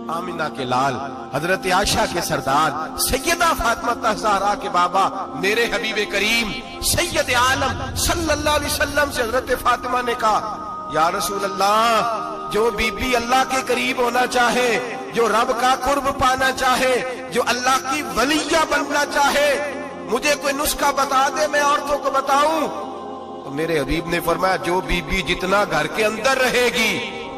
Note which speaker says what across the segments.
Speaker 1: आमिना के लाल, हजरत आयशा के सरदार, सैयदा फातिमा ज़हरा के बाबा, मेरे हबीब करीम सैयद आलम सल्लल्लाहु अलैहि वसल्लम से हजरत फातिमा ने कहा, या रसूल अल्लाह, जो बीबी अल्लाह के करीब होना चाहे, जो रब का कुर्ब पाना चाहे, जो अल्लाह की वलिया बनना चाहे, मुझे कोई नुस्खा बता दे, मैं औरतों को बताऊं। तो मेरे हबीब ने फरमाया, जो बीबी जितना घर के अंदर रहेगी,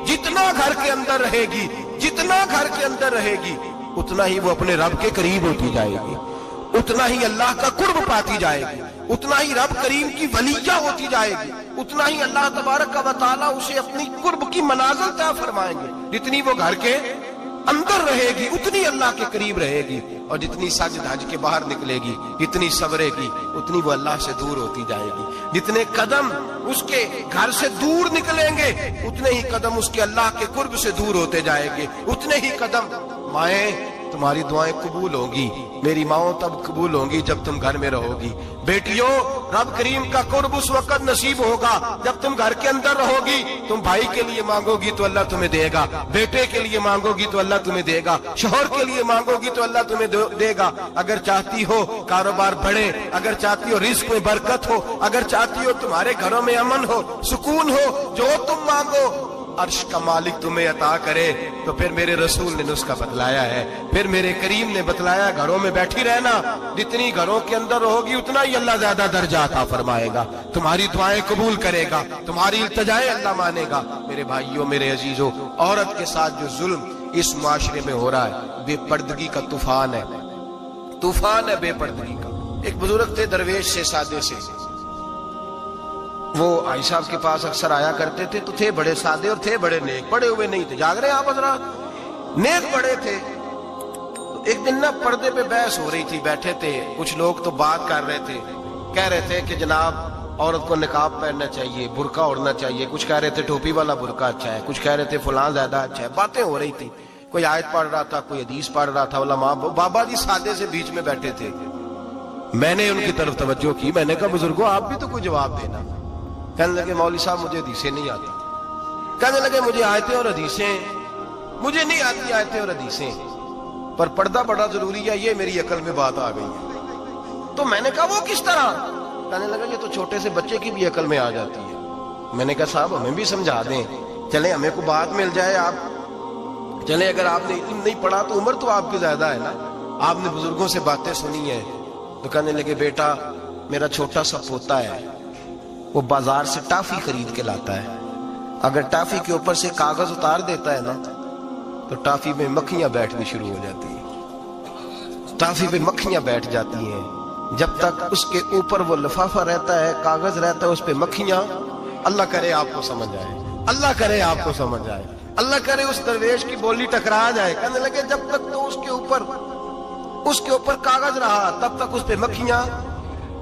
Speaker 1: जितना घर के अंदर रहेगी, जितना घर के अंदर रहेगी, उतना ही वो अपने रब के करीब होती जाएगी, उतना ही अल्लाह का कुर्ब पाती जाएगी, उतना ही रब करीम की वलिया होती जाएगी, उतना ही अल्लाह तबारक व तआला उसे अपनी कुर्ब की मनाज़िल तय फरमाएंगे। जितनी वो घर के अंदर रहेगी उतनी अल्लाह के करीब रहेगी, और जितनी सज धज के बाहर निकलेगी, जितनी सवरेगी, उतनी वो अल्लाह से दूर होती जाएगी। जितने कदम उसके घर से दूर निकलेंगे, उतने ही कदम उसके अल्लाह के कुर्ब से दूर होते जाएंगे, उतने ही कदम। माएं, तुम्हारी दुआएं कबूल होंगी, मेरी माओ तब कबूल होंगी जब तुम घर में रहोगी। बेटियों, रब करीम का कुर्ब उस वक्त नसीब होगा जब तुम घर के अंदर रहोगी। तुम भाई के लिए मांगोगी तो अल्लाह तुम्हें देगा, बेटे के लिए मांगोगी तो अल्लाह तुम्हें देगा, शोहर के लिए मांगोगी तो अल्लाह तुम्हें देगा। अगर चाहती हो कारोबार बढ़े, अगर चाहती हो रिस्क में बरकत हो, अगर चाहती हो तुम्हारे घरों में अमन हो, सुकून हो, जो तुम मांगो अर्श का मालिक तुम्हें अता करे। तो फिर मेरे रसूल ने नुस्खा बतलाया है, फिर मेरे करीम ने बतलाया, घरों में बैठी रहना, जितनी घरों के अंदर रहोगी उतना ही अल्लाह ज्यादा दर्जा अता फरमाएगा, तुम्हारी दुआएं कबूल करेगा, तुम्हारी इल्तिजाएं अल्लाह मानेगा। मेरे भाइयों, मेरे अजीजों, औरत के साथ जो जुल्म इस मुआशरे में हो रहा है, बेपर्दगी का तूफान है, तूफान है बेपर्दगी का। एक बुजुर्ग थे, दरवेश से, सादे से, वो आई साहब के पास अक्सर आया करते थे, तो थे बड़े सादे और थे बड़े नेक, पढ़े हुए नहीं थे, जाग रहे हैं आप हजरा, नेक बड़े थे। तो एक दिन ना पर्दे पे बहस हो रही थी, बैठे थे कुछ लोग, तो बात कर रहे थे, कह रहे थे कि जनाब औरत को निकाब पहनना चाहिए, बुर्का ओढ़ना चाहिए, कुछ कह रहे थे टोपी वाला बुर्का अच्छा है, कुछ कह रहे थे फलां ज्यादा अच्छा है, बातें हो रही थी। कोई आयत पढ़ रहा था, कोई हदीस पढ़ रहा था, उलमा बाबा जी सादे से बीच में बैठे थे। मैंने उनकी तरफ तवज्जो की, मैंने कहा बुजुर्गो आप भी तो कोई जवाब देना। कहने लगे मौलवी साहब मुझे हदीसें नहीं आती, कहने लगे मुझे आयतें और हदीसें मुझे नहीं आती, आयतें और हदीसें, पर पर्दा बड़ा जरूरी है, ये मेरी अकल में बात आ गई है। तो मैंने कहा वो किस तरह? कहने लगा ये तो छोटे से बच्चे की भी अकल में आ जाती है। मैंने कहा साहब हमें भी समझा दें, चले हमें को बात मिल जाए, आप चले, अगर आपने इल्म नहीं पढ़ा तो उम्र तो आपकी ज्यादा है ना, आपने बुजुर्गों से बातें सुनी है। तो कहने लगे बेटा मेरा छोटा सा पोता है, वो बाजार से टाफी खरीद के लाता है, अगर टाफी के ऊपर से कागज उतार देता है ना तो टाफी में मक्खियां बैठनी शुरू हो जाती है, टाफी पे मक्खियां बैठ जाती हैं। जब तक उसके ऊपर वो लिफाफा रहता है, कागज रहता है, उस पे मक्खियां, अल्लाह करे आपको समझ आए, अल्लाह करे आपको समझ आए, अल्लाह करे उस दरवेश की बोली टकरा जाए। कहने लगे जब तक तो उसके ऊपर कागज रहा तब तक उस पे मक्खियां,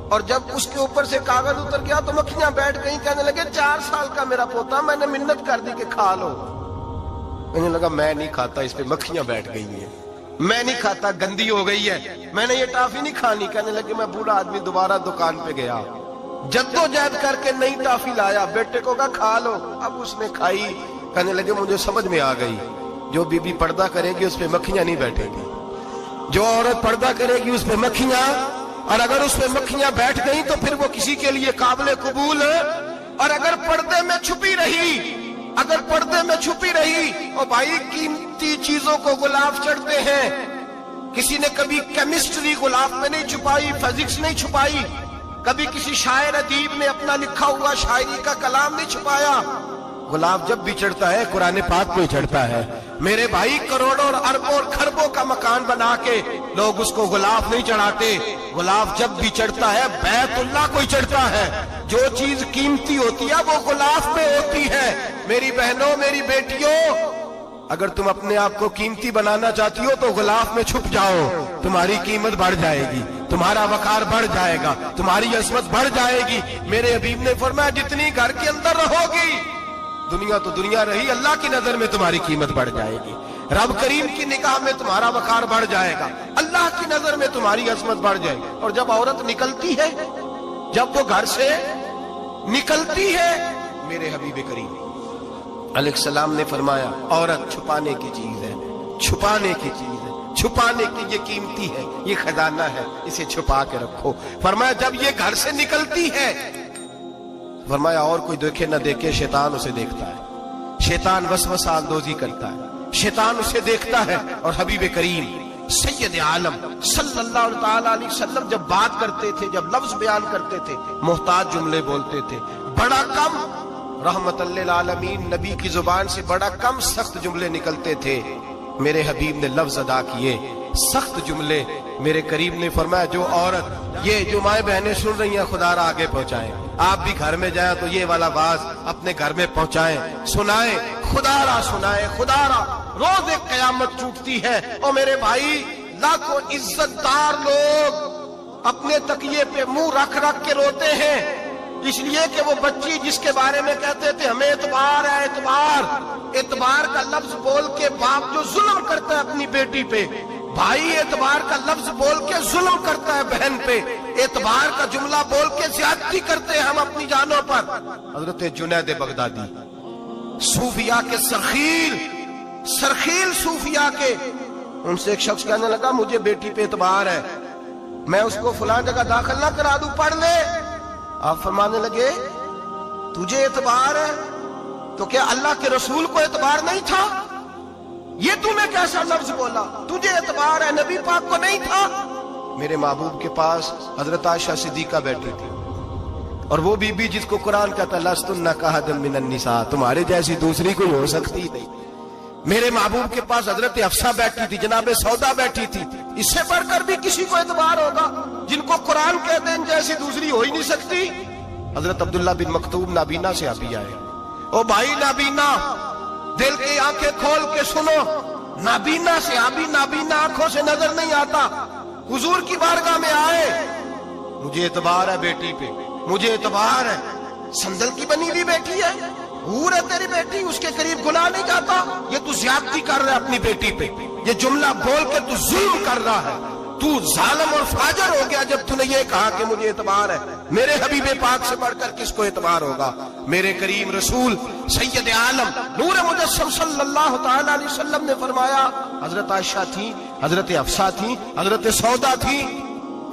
Speaker 1: और जब उसके ऊपर से कागज उतर गया तो मक्खियां बैठ गई। कहने लगे 4 साल का मेरा पोता, मैंने मिन्नत कर दी कि खा लो। कहने लगा मैं नहीं खाता, इस पे मक्खियां बैठ गई हैं, मैं नहीं खाता, गंदी हो गई है, मैंने ये टाफी नहीं खानी। कहने लगे मैं बूढ़ा आदमी दोबारा दुकान पे गया, जद्दोजहद करके नई टाफी लाया, बेटे को कहा खा लो, अब उसने खाई। कहने लगे मुझे समझ में आ गई, जो बीबी पर्दा करेगी उस पे मक्खियां नहीं बैठेगी, जो औरत पर्दा करेगी उस पे मक्खियां, और अगर उसमें मक्खियां बैठ गई तो फिर वो किसी के लिए काबिल कबूल है। और अगर पर्दे में छुपी रही, अगर पर्दे में छुपी रही, और भाई कीमती चीजों को गुलाब चढ़ते हैं। किसी ने कभी केमिस्ट्री गुलाब में नहीं छुपाई, फिजिक्स नहीं छुपाई, कभी किसी शायर अदीब ने अपना लिखा हुआ शायरी का कलाम नहीं छुपाया। गुलाब जब भी चढ़ता है कुरान पाक को ही चढ़ता है। मेरे भाई करोड़ों और अरबों और खरबों का मकान बना के लोग उसको गुलाब नहीं चढ़ाते, गुलाब जब भी चढ़ता है बैतुल्लाह को ही चढ़ता है। जो चीज कीमती होती है वो गुलाब में होती है। मेरी बहनों, मेरी बेटियों, अगर तुम अपने आप को कीमती बनाना चाहती हो तो गुलाब में छुप जाओ, तुम्हारी कीमत बढ़ जाएगी, तुम्हारा वकार बढ़ जाएगा, तुम्हारी अजमत बढ़ जाएगी। मेरे हबीब ने फरमाया जितनी घर के अंदर रहोगी, दुनिया तो दुनिया रही, अल्लाह की नजर में तुम्हारी कीमत बढ़ जाएगी, रब करीम की निगाह में तुम्हारा वकार बढ़ जाएगा, अल्लाह की नजर में तुम्हारी अजमत बढ़ जाएगी। और जब औरत निकलती है, जब वो घर से निकलती है, मेरे हबीब करीम अलैहिस्सलाम ने फरमाया औरत छुपाने की चीज है, چھپانے کی چیز ہے، چھپانے کی یہ قیمتی ہے، یہ خزانہ ہے، اسے چھپا کے رکھو۔ فرمایا جب یہ گھر سے نکلتی ہے، فرمایا اور کوئی دیکھے نہ دیکھے شیطان اسے دیکھتا ہے، شیطان وسوسہ اندوزی کرتا ہے، شیطان اسے دیکھتا ہے۔ اور حبیب کریم سید عالم صلی اللہ تعالی علیہ وسلم جب بات کرتے تھے، جب لفظ بیان کرتے تھے، محتاج جملے بولتے تھے، بڑا کم، رحمت للعالمین نبی کی زبان سے بڑا کم سخت جملے نکلتے تھے۔ میرے حبیب نے لفظ ادا کیے، سخت جملے۔ میرے کریم نے فرمایا جو عورت، یہ جو مائیں بہنیں سن رہی ہیں، خدا را آگے پہنچائیں، آپ بھی گھر میں جائیں تو یہ والا باز اپنے گھر میں پہنچائیں، سنائیں، خدا را سنائیں، خدا را۔ روز ایک قیامت ٹوٹتی ہے اور میرے بھائی لاکھوں عزت دار لوگ اپنے تکیے پہ منہ رکھ رکھ کے روتے ہیں، اس لیے کہ وہ بچی جس کے بارے میں کہتے تھے ہمیں اعتبار ہے، اعتبار، اعتبار کا لفظ بول کے باپ جو ظلم کرتا ہے اپنی بیٹی پہ، بھائی اعتبار کا لفظ بول کے ظلم کرتا ہے بہن پہ، اعتبار کا جملہ بول کے زیادتی کرتے ہیں ہم اپنی جانوں پر۔ حضرت جنید بغدادی صوفیاء کے سرخیل صوفیاء کے، ان سے ایک شخص کہنے لگا مجھے بیٹی پہ اعتبار ہے، میں اس کو فلاں جگہ داخل نہ کرا دوں، پڑھ لے۔ آپ فرمانے لگے تجھے اعتبار ہے تو کیا اللہ کے رسول کو اعتبار نہیں تھا؟ یہ تمہیں کیسا لفظ بولا؟ تجھے اعتبار ہے، نبی پاک کو نہیں تھا؟ میرے محبوب کے پاس حضرت عائشہ صدیقہ بیٹھی تھی، اور وہ بی بی جس کو قرآن کہتا ہے لستن کاحد من النساء، تمہارے جیسی دوسری کوئی ہو سکتی نہیں۔ میرے محبوب کے پاس حضرت حفصہ بیٹھی تھی، جناب سودا بیٹھی تھی، اس سے بڑھ کر بھی کسی کو اعتبار ہوگا جن کو قرآن کہتے ہیں جیسی دوسری ہو ہی نہیں سکتی۔ حضرت عبداللہ بن مکتوم نابینا سے ابھی آئے، او بھائی نابینا، دل کی آنکھیں کھول کے سنو، نابینا سے ابھی نابینا آنکھوں سے نظر نہیں آتا، حضور کی بارگاہ میں آئے، مجھے اعتبار ہے بیٹی پہ، مجھے اعتبار ہے، سندل کی بنی ہوئی بیٹی ہے، حور ہے تیری بیٹی، اس کے قریب گناہ نہیں جاتا، یہ تو زیادتی کر رہا ہے اپنی بیٹی پہ، یہ جملہ بول کے تو ظلم کر رہا ہے، تو ظالم اور فاجر ہو گیا جب تو نے یہ کہا کہ مجھے اعتبار ہے۔ میرے حبیب پاک سے بڑھ کر کس کو اعتبار ہوگا؟ میرے کریم رسول سید عالم نور مجسم صلی اللہ تعالی علیہ وسلم نے فرمایا، حضرت عائشہ تھی، حضرت حفصہ تھی، حضرت سودا تھی،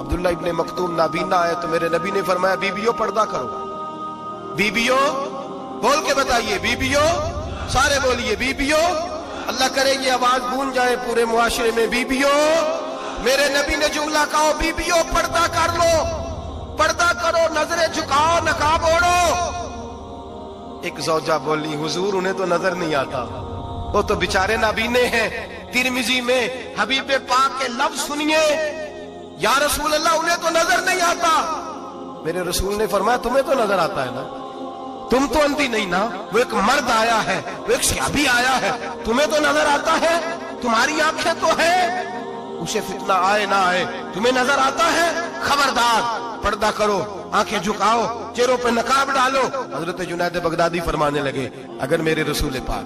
Speaker 1: عبداللہ ابن مکتوم نابینا آئے تو میرے نبی نے فرمایا بیبیوں پردہ کرو، بیبیوں بول کے بتائیے، بیبیوں، سارے بولیے بیبیوں، اللہ کرے یہ آواز گونج جائے پورے معاشرے میں، بیبیوں۔ میرے نبی نے جملہ کہا بیبیوں پردہ کر لو، پردہ کرو، نظریں جھکاؤ، نقاب اوڑھو۔ ایک زوجہ بولی حضور انہیں تو نظر نہیں آتا، وہ تو بیچارے نابینے ہیں۔ ترمذی میں حبیب پاک کے لفظ سنیے، یا رسول اللہ انہیں تو نظر نہیں آتا۔ میرے رسول نے فرمایا تمہیں تو نظر آتا ہے نا، تم تو اندھی نہیں نا، وہ ایک مرد آیا ہے، وہ ایک صحابی آیا ہے، تمہیں تو نظر آتا ہے، تمہاری آنکھیں تو ہے، اسے فتنہ آئے نہ آئے تمہیں نظر آتا ہے، خبردار پردہ کرو، آنکھیں جھکاؤ، چہروں پہ نقاب ڈالو۔ حضرت جنید بغدادی فرمانے لگے اگر میرے رسول پاک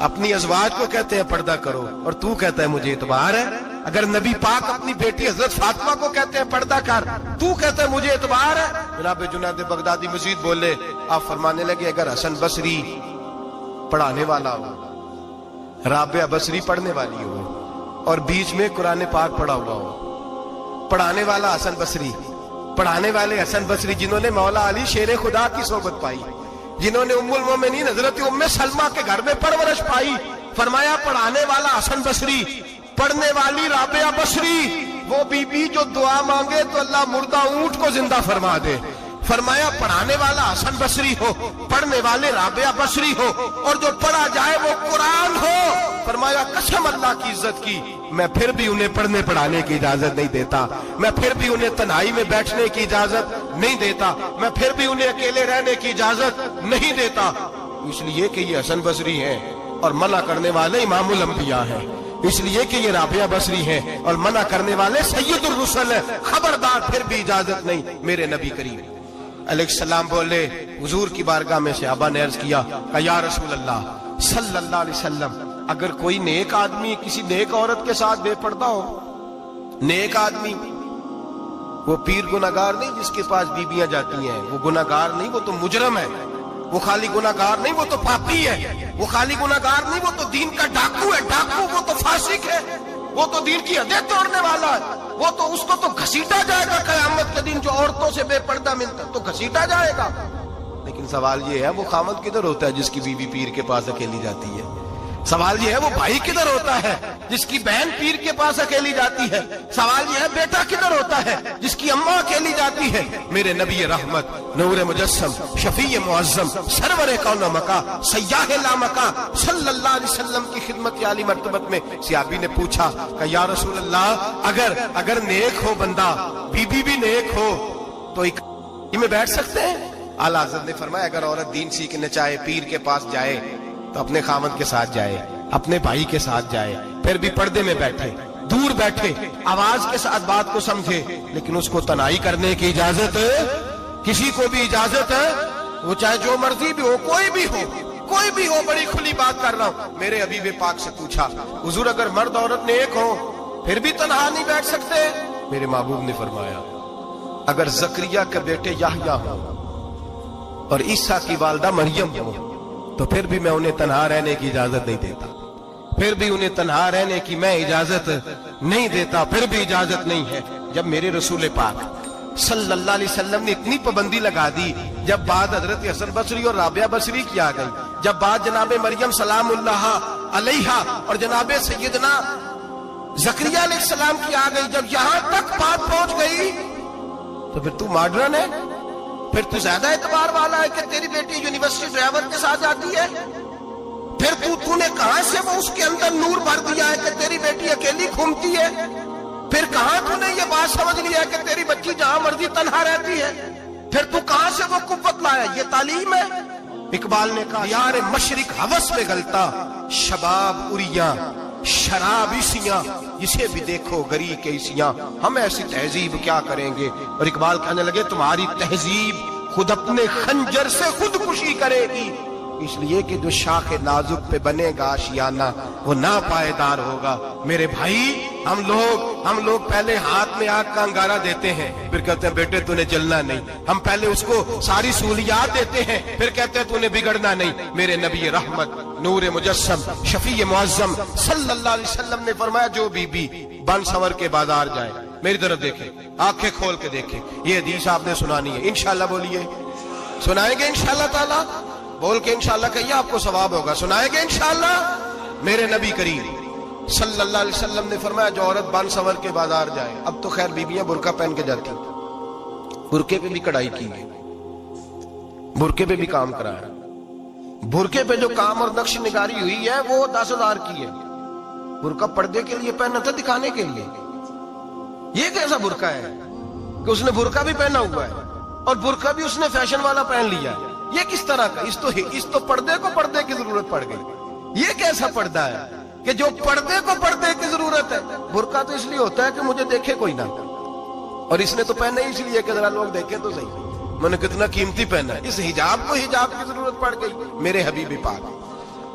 Speaker 1: اپنی ازواج کو کہتے ہیں پردہ کرو اور تو کہتا ہے مجھے اعتبار ہے، اگر نبی پاک اپنی بیٹی حضرت فاطمہ کو کہتے ہیں پردہ کر، تو کہتا ہے مجھے اعتبار ہے۔ جناب جنید بغدادی مزید بولے، آپ فرمانے لگے اگر حسن بصری پڑھانے والا ہو، رابعہ بصری پڑھنے والی ہو، اور بیچ میں قرآن پاک پڑھا ہوا ہو، پڑھانے والا حسن بصری، پڑھانے والے حسن بصری جنہوں نے مولا علی شیر خدا کی صحبت پائی، جنہوں نے ام المومنین حضرت ام سلمہ کے گھر میں پرورش پائی، فرمایا پڑھانے والا حسن بصری، پڑھنے والی رابعہ بصری، وہ بی بی جو دعا مانگے تو اللہ مردہ اونٹ کو زندہ فرما دے۔ فرمایا پڑھانے والا حسن بصری ہو، پڑھنے والے رابعہ بصری ہو، اور جو پڑھا جائے وہ قرآن ہو۔ فرمایا قسم اللہ کی عزت کی میں پھر بھی انہیں پڑھنے پڑھانے کی اجازت نہیں دیتا، میں پھر بھی انہیں تنہائی میں بیٹھنے کی اجازت نہیں دیتا، میں پھر بھی انہیں اکیلے رہنے کی اجازت نہیں دیتا، اس لیے کہ یہ حسن بصری ہیں اور منع کرنے والے امام الانبیاء ہیں، اس لیے کہ یہ رابعہ بصری ہیں اور منع کرنے والے سید الرسل ہیں، خبردار پھر بھی اجازت نہیں۔ میرے نبی کریم علیہ السلام بولے، حضور کی بارگاہ میں صحابہ نے عرض کیا کہ یا رسول اللہ صلی اللہ علیہ وسلم اگر کوئی نیک آدمی کسی نیک عورت کے ساتھ بے پردہ ہو، نیک آدمی وہ پیر گناہگار نہیں جس کے پاس بیویاں جاتی ہیں، وہ گناہگار نہیں، وہ تو مجرم ہے، وہ خالی گناہگار نہیں، وہ تو پاپی ہے، وہ خالی گناہگار نہیں، وہ تو دین کا ڈاکو ہے، ڈاکو وہ تو فاسق फासिक है, वो तो दीन की हदें तोड़ने वाला है, वो तो उसको तो घसीटा जाएगा क़यामत के दिन। जो औरतों से बेपर्दा मिलता तो घसीटा जाएगा। लेकिन सवाल ये है, वो खामद किधर होता है जिसकी बीवी पीर के पास अकेली जाती है? सवाल ये है, वो भाई किधर होता है जिसकी बहन पीर के पास अकेली जाती है? सवाल ये है, बेटा किधर होता है जिसकी अम्मा अकेली जाती है? मेरे नबी रहमत, नूर मुजस्सम, शफी मुअज्जम, सरवर कौन मका, सय्याह लामका सल्लल्लाहु अलैहि वसल्लम की खिदमत आली मर्तबत में सहाबी ने पूछा कि या रसूल अल्लाह, अगर नेक हो बंदा, बीबी भी नेक हो, तो एक में बैठ सकते हैं? आला हज़रत ने फरमाया, अगर औरत दीन सीखने चाहे, पीर के पास जाए तो अपने खामद के साथ जाए, अपने भाई के साथ जाए, फिर भी पर्दे में बैठे, दूर बैठे, आवाज के साथ बात को समझे, लेकिन उसको तनाई करने की इजाजत किसी को भी इजाजत है, वो चाहे जो मर्जी भी हो, कोई भी हो, बड़ी खुली बात कर रहा हूं। मेरे हबीब पाक से पूछा, हुजूर अगर मर्द औरत नेक हो फिर भी तन्हा नहीं बैठ सकते? मेरे महबूब ने फरमाया, अगर जकरिया के बेटे याहया हो और ईसा की वालदा मरियम हो तो फिर भी मैं उन्हें तन्हा रहने की इजाजत नहीं देता, फिर भी उन्हें तन्हा रहने की मैं इजाजत नहीं देता, फिर भी इजाजत नहीं है। जब मेरे रसूल पाक सल्लल्लाहु अलैहि वसल्लम ने इतनी पाबंदी लगा दी, जब बात हजरत हसन बसरी और राबिया बसरी की आ गई, जब बात जनाबे मरियम सलामुल्लाह अलैहा और जनाबे सैयदना जकरिया अलैहिस्सलाम की आ गई, जब यहां तक बात पहुंच गई तो फिर तू मॉडर्न है, फिर तू ज्यादा एतबार वाला है कि तेरी बेटी यूनिवर्सिटी ड्राइवर के साथ जाती है? फिर तूने कहां से वो उसके अंदर नूर भर दिया है कि तेरी बेटी अकेली घूमती है? फिर कहां तूने ये बात समझ लिया है कि तेरी बच्ची जहां मर्जी तन्हा रहती है? फिर तू कहां से वो कुव्वत लाया? ये तालीम है? इकबाल ने कहा, यार मशरिक हवस में गलता, शबाब उरिया शराब इसियां, जिसे भी देखो गरी के इसियां, हम ऐसी तहजीब क्या करेंगे? और इकबाल कहने लगे, तुम्हारी तहजीब खुद अपने खंजर से खुदकुशी करेगी, इसलिए कि जो शाख नाजुक पे बनेगा आशियाना वो ना पायदार होगा। मेरे भाई, हम लोग पहले हाथ में आग का अंगारा देते हैं, फिर कहते हैं बेटे तूने जलना नहीं। हम पहले उसको सारी सहूलियात देते हैं, फिर कहते हैं तूने बिगड़ना नहीं। मेरे नबी रहमत, नूर मुजस्सम, शफी मुअज्जम सल्लल्लाहु अलैहि वसल्लम ने फरमाया, जो बीबी बन संवर के बाजार जाए, मेरी तरफ देखे, आंखें खोल के देखे, ये हदीस आपने सुनानी है। इंशाल्लाह बोलिए, सुनाएंगे इंशाल्लाह ताला, बोल के इंशाल्लाह कहिए, आपको सवाब होगा। सुनाएंगे इंशाल्लाह। मेरे नबी करीम सल्लल्लाहु अलैहि वसल्लम ने फरमाया, जो औरत बन संवर के बाजार जाए, अब तो खैर बीबियां बुरका पहन के जाती, बुरके पे भी कढ़ाई की है, बुरके पे भी काम कराया, बुरके पे जो काम और नक्श निगारी हुई है वो 10,000 की है। बुरका पर्दे के लिए पहना था, दिखाने के लिए। ये कैसा बुरका है कि उसने बुरका भी पहना हुआ है और बुरका भी उसने फैशन वाला पहन लिया है? ये किस तरह का? इस तो पर्दे को पर्दे की जरूरत पड़ गई। ये कैसा पर्दा है कि जो पर्दे को पर्दे की जरूरत है? बुरका तो इसलिए होता है कि मुझे देखे कोई ना, और इसने तो पहने इसलिए कि जरा लोग देखें तो सही, मैंने कितना कीमती पहना है। इस हिजाब को हिजाब की जरूरत पड़ गई। मेरे हबीब पाक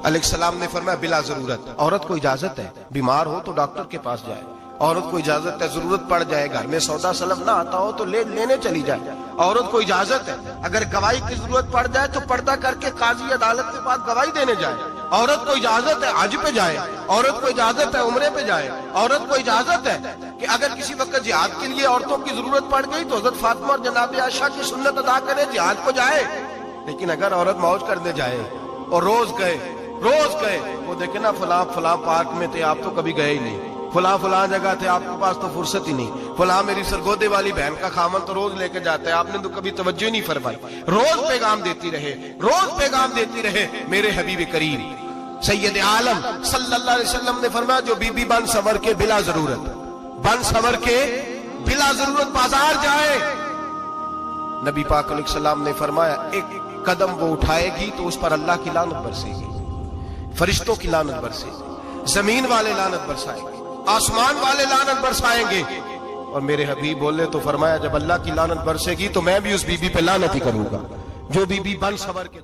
Speaker 1: अलैहिस्सलाम ने फरमाया, बिला जरूरत औरत को इजाजत है, बीमार हो तो डॉक्टर के पास जाए, औरत को इजाजत है, जरूरत पड़ जाए, घर में सौदा सलम ना आता हो तो लेने चली जाए, औरत को इजाजत है। अगर गवाही की जरूरत पड़ जाए तो पर्दा करके काजी अदालत के पास गवाही देने जाए, औरत को इजाजत है हज पे जाए, औरत को इजाजत है उम्रे पे जाए, औरत को इजाजत है कि अगर किसी वक्त जिहाद के लिए औरतों की जरूरत पड़ गई तो हजरत फातिमा और जनाब आयशा की सुन्नत अदा करे, जिहाद को जाए। लेकिन अगर औरत मौज करने जाए और रोज गए वो देखे ना, फलां पार्क में थे, आप तो कभी गए ही नहीं, फलां जगह थे, आपके पास तो फुर्सत ही नहीं, फलां मेरी सरगोदे वाली बहन का खामन तो रोज लेके जाता है, आपने तो कभी तवज्जो नहीं फरमाई। रोज पैगाम देती रहे। मेरे हबीब करीम सैयद आलम सल्लल्लाहु अलैहि वसल्लम ने फरमाया, जो बीबी बन संवर के बिला जरूरत बाजार जाए, नबी पाक अलैहिस्सलाम ने फरमाया, एक कदम वो उठाएगी तो उस पर अल्लाह की लानत बरसेगी, फरिश्तों की लानत बरसेगी, जमीन वाले लानत बरसाएंगे, आसमान वाले लानत बरसाएंगे। और मेरे हबीब बोले तो फरमाया, जब अल्लाह की लानत बरसेगी तो मैं भी उस बीबी पे लानत ही करूंगा जो बीबी बन संवर के